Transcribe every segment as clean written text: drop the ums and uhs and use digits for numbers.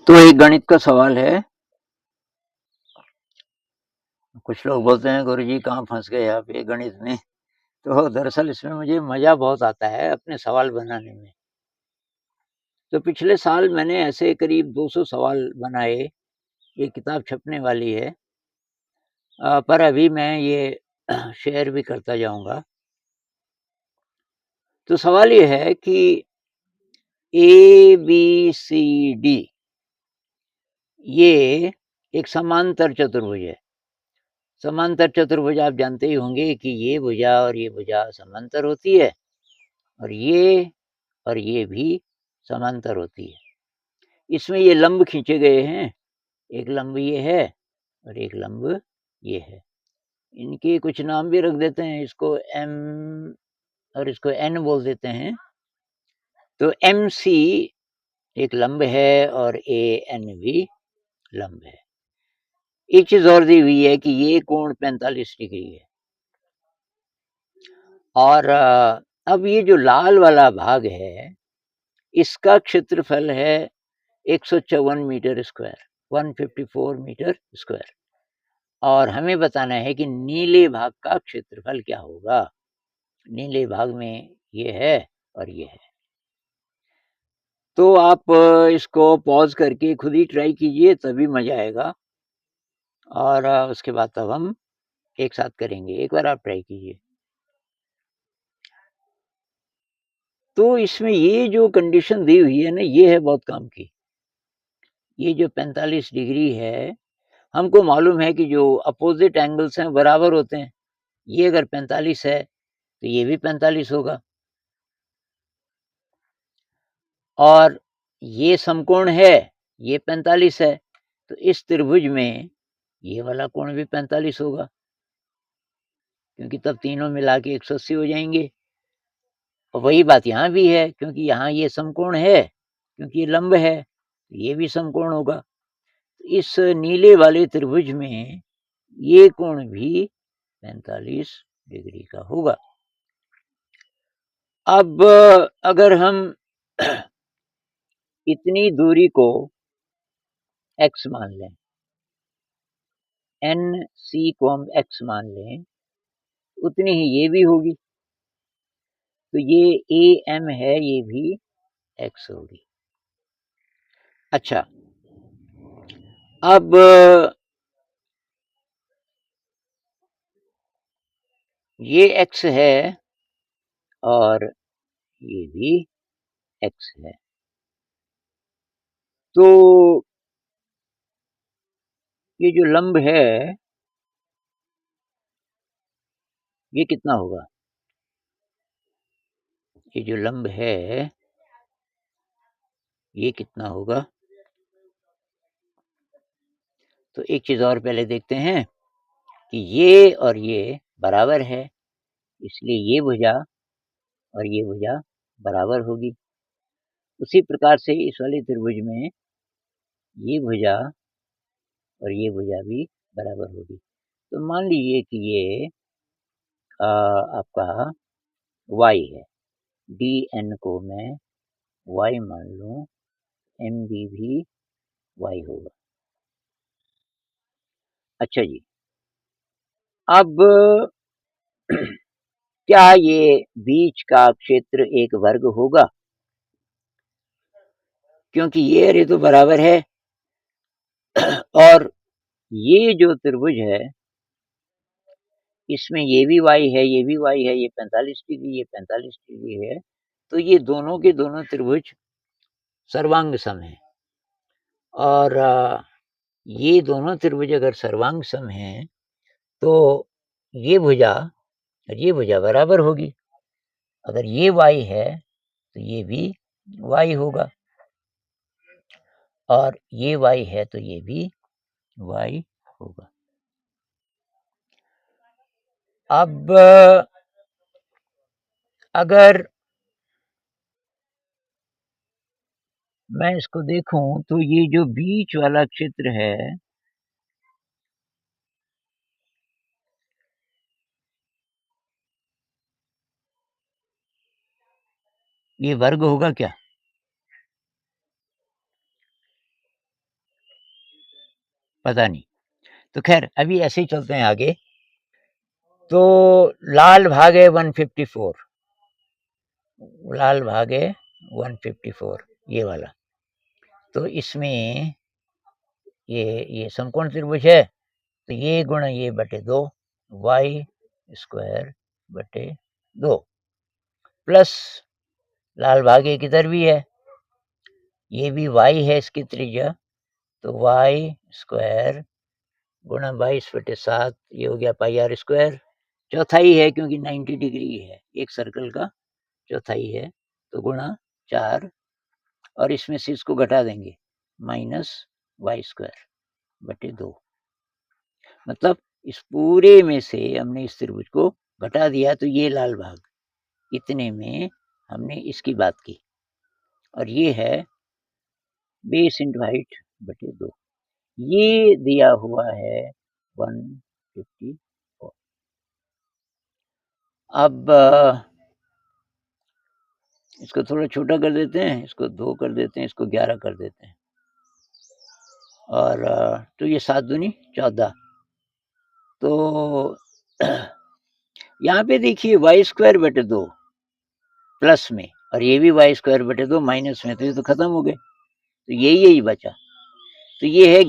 तो एक गणित का सवाल है। कुछ लोग बोलते हैं गुरुजी कहाँ फंस गए आप ये गणित में। तो दरअसल इसमें मुझे मजा बहुत आता है अपने सवाल बनाने में। तो पिछले साल मैंने ऐसे करीब 200 सवाल बनाए। ये किताब छपने वाली है। पर अभी मैं ये शेयर भी करता जाऊंगा। तो सवाल ये है कि ए बी सी डी ये एक समांतर चतुर्भुज है। समांतर चतुर्भुज आप जानते ही होंगे कि ये भुजा और ये भुजा समांतर होती है और ये भी समांतर होती है। इसमें ये लंब खींचे गए हैं। एक लंब ये है और एक लंब ये है। इनके कुछ नाम भी रख देते हैं, इसको एम और इसको एन बोल देते हैं। तो एम सी एक लंब है और ए एन भी लंब है। एक चीज और दी हुई है कि ये कोण 45 डिग्री है। और अब ये जो लाल वाला भाग है इसका क्षेत्रफल है 154 मीटर स्क्वायर, 154 मीटर स्क्वायर। और हमें बताना है कि नीले भाग का क्षेत्रफल क्या होगा। नीले भाग में ये है और ये है। तो आप इसको पॉज करके खुद ही ट्राई कीजिए, तभी मजा आएगा। और उसके बाद तब हम एक साथ करेंगे। एक बार आप ट्राई कीजिए। तो इसमें ये जो कंडीशन दी हुई है ना, ये है बहुत काम की। ये जो 45 डिग्री है, हमको मालूम है कि जो अपोजिट एंगल्स हैं बराबर होते हैं। ये अगर 45 है तो ये भी 45 होगा। और ये समकोण है, ये 45 है, तो इस त्रिभुज में ये वाला कोण भी 45 होगा, क्योंकि तब तीनों मिला के 180 हो जाएंगे। और वही बात यहाँ भी है, क्योंकि यहाँ ये समकोण है, क्योंकि ये लंब है, ये भी समकोण होगा। इस नीले वाले त्रिभुज में ये कोण भी 45 डिग्री का होगा। अब अगर हम इतनी दूरी को x मान लें, एन सी को हम x मान लें, उतनी ही ये भी होगी। तो ये ए एम है, ये भी x होगी। अच्छा, अब ये x है और ये भी x है। तो ये जो लंब है ये कितना होगा? ये जो लंब है ये कितना होगा? तो एक चीज और पहले देखते हैं कि ये और ये बराबर है, इसलिए ये भुजा और ये भुजा बराबर होगी। उसी प्रकार से इस वाले त्रिभुज में ये भुजा और ये भुजा भी बराबर होगी। तो मान लीजिए कि ये आपका y है। डी एन को मैं y मान लूं, एम बी भी y होगा। अच्छा जी, अब क्या ये बीच का क्षेत्र एक वर्ग होगा? क्योंकि ये अरे तो बराबर है और ये जो त्रिभुज है इसमें ये भी y है, ये भी y है, ये 45 डिग्री, ये 45 डिग्री है। तो ये दोनों के दोनों त्रिभुज सर्वांग सम हैं। और ये दोनों त्रिभुज अगर सर्वांग सम हैं तो ये भुजा और ये भुजा बराबर होगी। अगर ये y है तो ये भी y होगा और ये y है तो ये भी y होगा। अब अगर मैं इसको देखूं तो ये जो बीच वाला क्षेत्र है ये वर्ग होगा क्या? पता नहीं। तो खैर अभी ऐसे ही चलते हैं आगे। तो लाल भागे 154, लाल भागे 154 ये वाला। तो इसमें ये समकोण त्रिभुज है, तो ये गुणा ये बटे 2 वाई स्क्वायर बटे 2 प्लस लाल भागे किधर भी है, ये भी वाई है इसकी त्रिज्या, तो वाई स्क्वायर गुणा 22/7, ये हो गया पाई आर स्क्वायर। चौथाई है क्योंकि 90 डिग्री है एक सर्कल का, चौथाई है, तो गुणा 4 और इसमें से इसको घटा देंगे, माइनस वाई स्क्वायर बटे 2। मतलब इस पूरे में से हमने इस त्रिभुज को घटा दिया, तो ये लाल भाग, इतने में हमने इसकी बात की, और ये है बेस इंटू हाइट बटे 2, ये दिया हुआ है 154। अब इसको थोड़ा छोटा कर देते हैं, इसको 2 कर देते हैं, इसको 11 कर देते हैं, और तो ये 7 दूनी 14। तो यहाँ पे देखिए वाई स्क्वायर बटे 2 प्लस में, और ये भी वाई स्क्वायर बटे 2 माइनस में, तो ये तो खत्म हो गए, तो यही बचा। तो ये है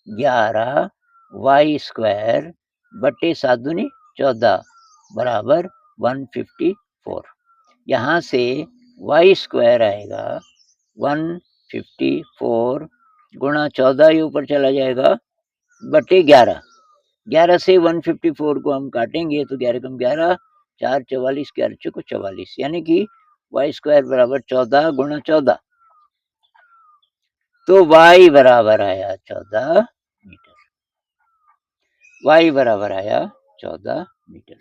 11 वाई स्क्वायर बटे 7 दूनी 14 बराबर 154। यहाँ से वाई स्क्वायर आएगा 154 गुणा 14, ये ऊपर चला जाएगा, बटे 11। 11 से 154 को हम काटेंगे तो 11 कम 11, 4 44, 11 चौको 44, यानी कि वाई स्क्वायर बराबर 14 गुणा 14। तो y बराबर आया 14 मीटर, y बराबर आया 14 मीटर।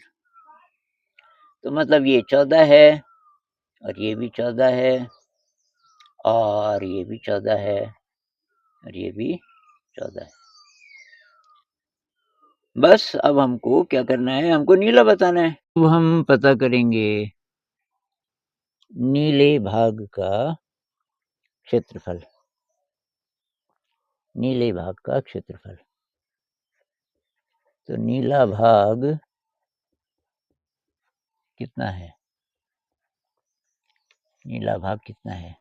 तो मतलब ये 14 है, और ये भी 14 है, और ये भी 14 है, और ये भी 14 है। बस अब हमको क्या करना है, हमको नीला बताना है। अब हम पता करेंगे नीले भाग का क्षेत्रफल, नीले भाग का क्षेत्रफल। तो नीला भाग कितना है, नीला भाग कितना है,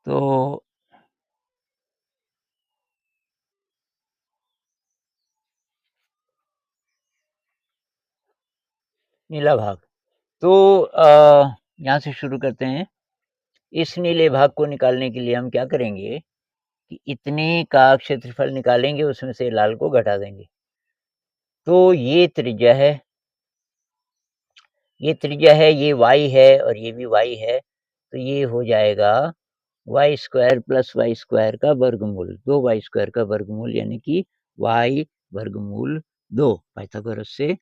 तो नीला भाग, तो यहाँ से शुरू करते हैं। इस नीले भाग को निकालने के लिए हम क्या करेंगे कि इतने का क्षेत्रफल निकालेंगे, उसमें से लाल को घटा देंगे। तो ये त्रिज्या है, ये त्रिज्या है, ये y है और ये भी y है, तो ये हो जाएगा y square plus y square का वर्गमूल, 2 वाई स्क्वायर का वर्गमूल, यानी कि y वर्गमूल 2 पाइथागोरस से।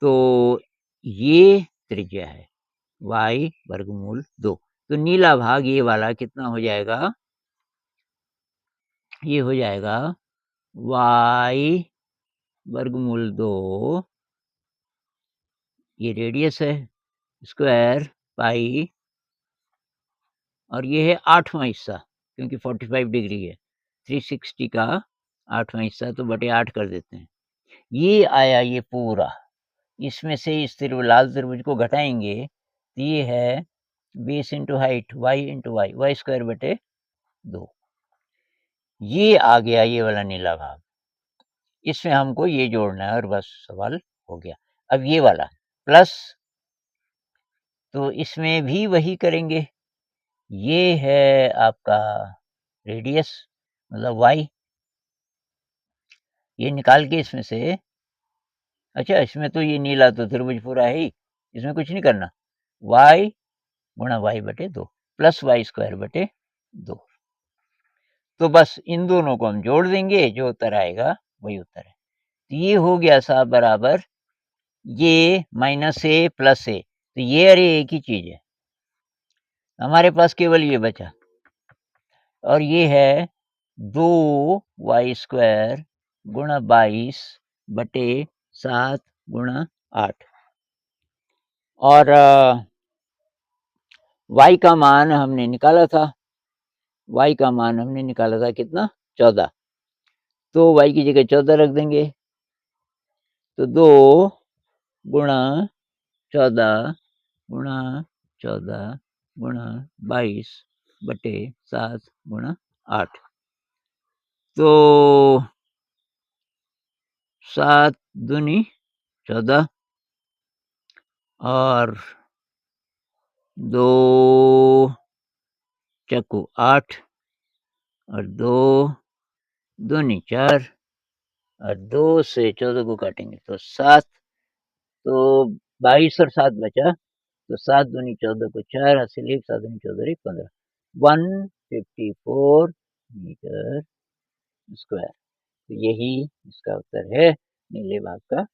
तो ये त्रिज्या है y वर्गमूल 2। तो नीला भाग ये वाला कितना हो जाएगा, ये हो जाएगा y वर्गमूल 2, ये रेडियस है, स्क्वायर पाई, और ये है 8वां हिस्सा, क्योंकि 45 डिग्री है, 360 का 8वां हिस्सा, तो बटे 8 कर देते हैं। ये आया ये पूरा, इसमें से इस लाल त्रिभुज को घटाएंगे, तो ये है base into height y into y, y square बटे 2। ये आ गया ये वाला नीला भाग, इसमें हमको ये जोड़ना है और बस सवाल हो गया। अब ये वाला प्लस, तो इसमें भी वही करेंगे, ये है आपका रेडियस मतलब वाई, ये निकाल के इसमें से, अच्छा इसमें तो ये नीला तो त्रिभुज पूरा है ही, इसमें कुछ नहीं करना, वाई गुणा वाई बटे 2 प्लस वाई स्क्वायर बटे 2। तो बस इन दोनों को हम जोड़ देंगे, जो उत्तर आएगा वही उत्तर है। तो ये हो गया साहब बराबर, ये माइनस ए प्लस ए, तो ये अरे एक ही चीज है, हमारे पास केवल ये बचा, और ये है 2 वाई स्क्वायर गुणा 22 बटे 7 गुणा 8, और y का मान हमने निकाला था, y का मान हमने निकाला था कितना 14, तो y की जगह 14 रख देंगे, तो 2 गुणा 14 गुणा 14 गुणा 22 बटे 7 गुणा 8, तो 7 दूनी 14 और 2 चक्कू 8 और 2 दूनी 4 और 2 से 14 को काटेंगे तो 7, तो 22 और 7 बचा, तो 7 दूनी 14 को 4 हासिल 1, 7 दूनी 14 1 15, 154 मीटर स्क्वायर। तो यही इसका उत्तर है नीले भाग का।